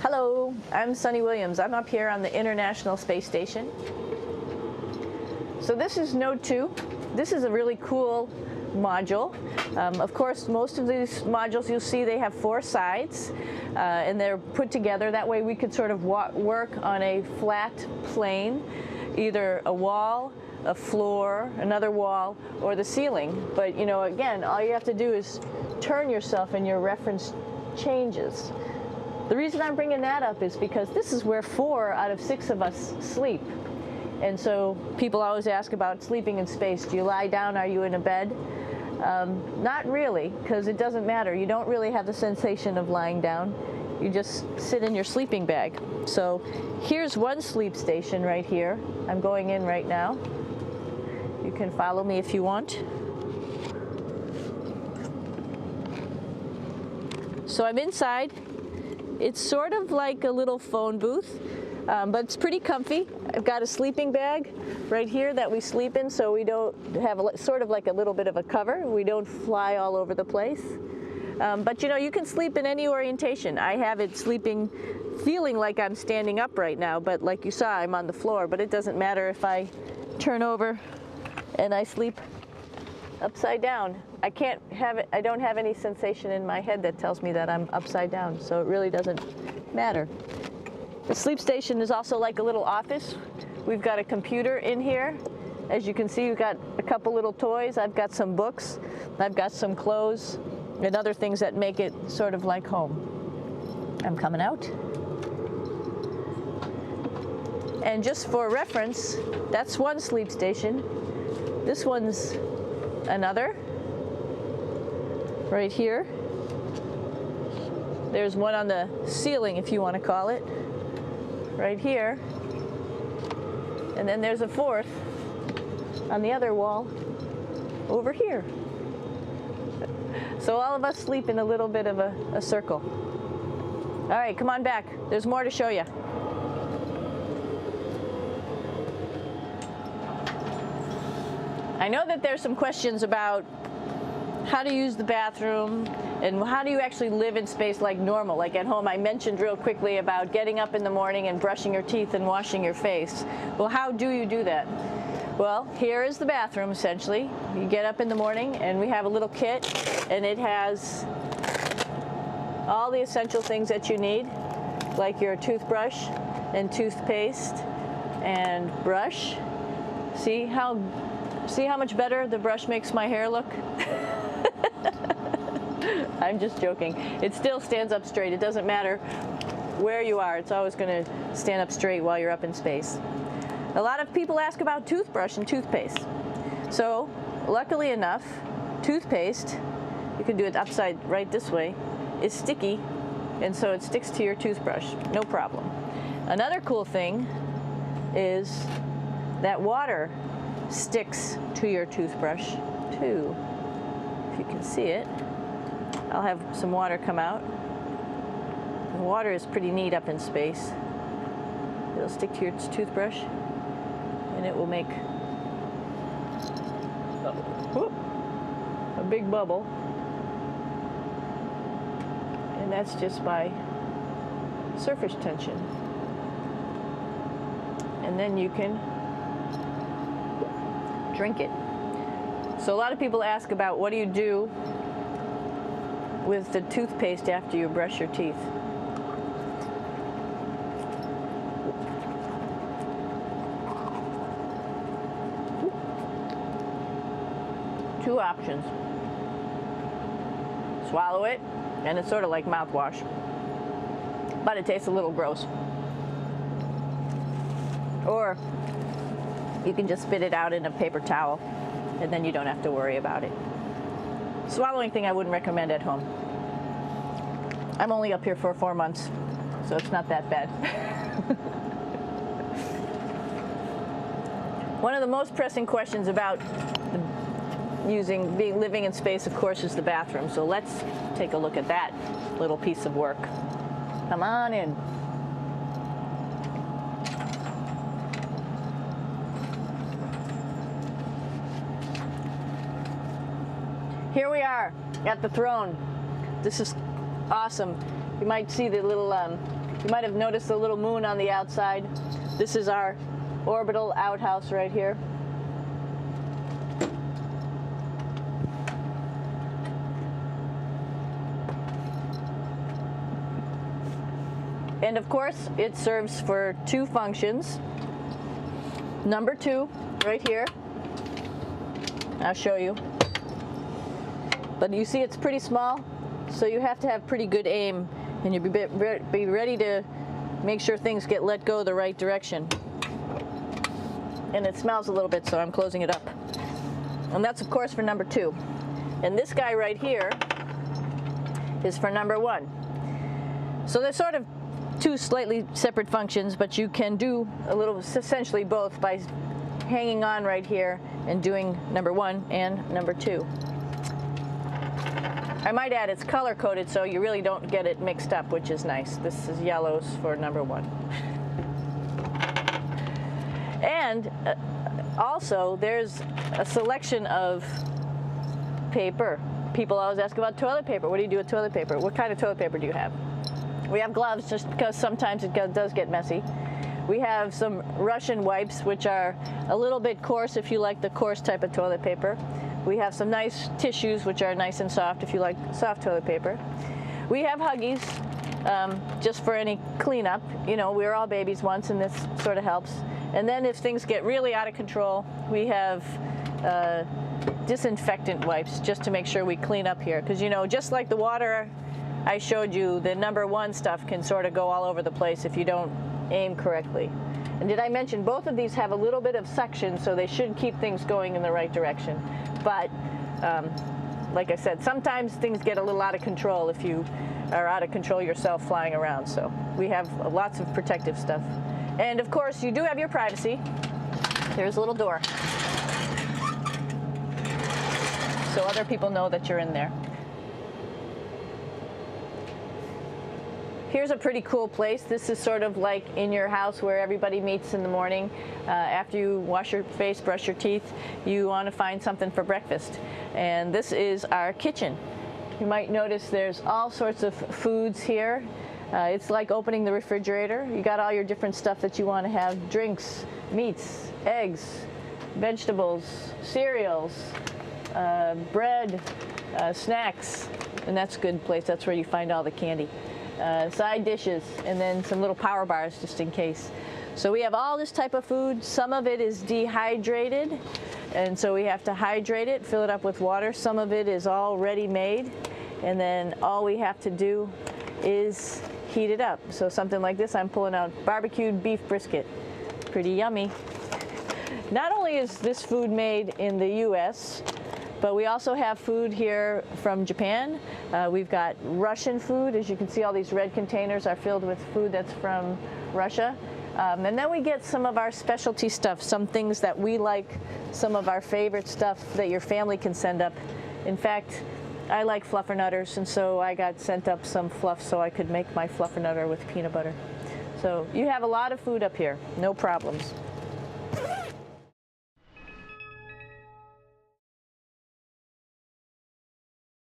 Hello, I'm Sunita Williams. I'm up here on the International Space Station. So this is Node 2. This is a really cool module. Of course, most of these modules you'll see they have 4 sides and they're put together. That way we could sort of work on a flat plane, either a wall, a floor, another wall, or the ceiling. But you know, again, all you have to do is turn yourself and your reference changes. The reason I'm bringing that up is because this is where 4 out of 6 of us sleep. And so people always ask about sleeping in space. Do you lie down? Are you in a bed? Not really, because it doesn't matter. You don't really have the sensation of lying down. You just sit in your sleeping bag. So here's one sleep station right here. I'm going in right now. You can follow me if you want. So I'm inside. It's sort of like a little phone booth, but it's pretty comfy. I've got a sleeping bag right here that we sleep in, so we don't have sort of like a little bit of a cover. We don't fly all over the place. But you know, you can sleep in any orientation. I have it sleeping, feeling like I'm standing up right now, but like you saw, I'm on the floor. But it doesn't matter if I turn over and I sleep upside down. I can't have it, I don't have any sensation in my head that tells me that I'm upside down, so it really doesn't matter. The sleep station is also like a little office. We've got a computer in here. As you can see, we've got a couple little toys. I've got some books. I've got some clothes and other things that make it sort of like home. I'm coming out. And just for reference, that's one sleep station. This one's another. Right here. There's one on the ceiling, if you want to call it, right here. And then there's a 4th on the other wall over here. So all of us sleep in a little bit of a circle. All right, come on back. There's more to show you. I know that there's some questions about how to use the bathroom and how do you actually live in space like normal, like at home. I mentioned real quickly about getting up in the morning and brushing your teeth and washing your face. Well, how do you do that? Well, here is the bathroom essentially. You get up in the morning and we have a little kit and it has all the essential things that you need, like your toothbrush and toothpaste and brush. See how much better the brush makes my hair look? I'm just joking. It still stands up straight. It doesn't matter where you are. It's always going to stand up straight while you're up in space. A lot of people ask about toothbrush and toothpaste. So, luckily enough, toothpaste, you can do it upside right this way, is sticky, and so it sticks to your toothbrush. No problem. Another cool thing is that water sticks to your toothbrush too. If you can see it, I'll have some water come out. The water is pretty neat up in space. It'll stick to your toothbrush and it will make a big bubble, and that's just by surface tension. And then you can drink it. So a lot of people ask about what do you do with the toothpaste after you brush your teeth. Two options. Swallow it, and it's sort of like mouthwash, but it tastes a little gross. Or you can just spit it out in a paper towel, and then you don't have to worry about it. Swallowing thing I wouldn't recommend at home. I'm only up here for 4 months, so it's not that bad. One of the most pressing questions about living in space, of course, is the bathroom. So let's take a look at that little piece of work. Come on in. Here we are at the throne. This is awesome. You might see the little You might have noticed the little moon on the outside. This is our orbital outhouse right here. And of course, it serves for two functions. Number 2, right here. I'll show you. But you see it's pretty small, so you have to have pretty good aim, and you'll be ready to make sure things get let go the right direction. And it smells a little bit, so I'm closing it up. And that's of course for number 2. And this guy right here is for number 1. So they're sort of two slightly separate functions, but you can do a little, essentially both, by hanging on right here and doing number 1 and number 2. I might add it's color coded, so you really don't get it mixed up, which is nice. This is yellows for number 1. And also there's a selection of paper. People always ask about toilet paper. What do you do with toilet paper? What kind of toilet paper do you have? We have gloves, just because sometimes it does get messy. We have some Russian wipes, which are a little bit coarse if you like the coarse type of toilet paper. We have some nice tissues, which are nice and soft if you like soft toilet paper. We have Huggies, just for any cleanup. You know, we were all babies once, and this sort of helps. And then if things get really out of control, we have disinfectant wipes, just to make sure we clean up here. Because, you know, just like the water I showed you, the number 1 stuff can sort of go all over the place if you don't aim correctly. And did I mention both of these have a little bit of suction, so they should keep things going in the right direction. But like I said, sometimes things get a little out of control if you are out of control yourself flying around. So we have lots of protective stuff. And of course, you do have your privacy. There's a little door, so other people know that you're in there. Here's a pretty cool place. This is sort of like in your house where everybody meets in the morning. After you wash your face, brush your teeth, you want to find something for breakfast. And this is our kitchen. You might notice there's all sorts of foods here. It's like opening the refrigerator. You got all your different stuff that you want to have: drinks, meats, eggs, vegetables, cereals, bread, snacks. And that's a good place. That's where you find all the candy. Side dishes, and then some little power bars just in case. So we have all this type of food. Some of it is dehydrated, and so we have to hydrate it, fill it up with water. Some of it is all ready-made, and then all we have to do is heat it up. So something like this, I'm pulling out barbecued beef brisket. Pretty yummy. Not only is this food made in the US, but we also have food here from Japan. We've got Russian food. As you can see, all these red containers are filled with food that's from Russia. And then we get some of our specialty stuff, some things that we like, some of our favorite stuff that your family can send up. In fact, I like fluffernutters, and so I got sent up some fluff so I could make my fluffernutter with peanut butter. So you have a lot of food up here, no problems.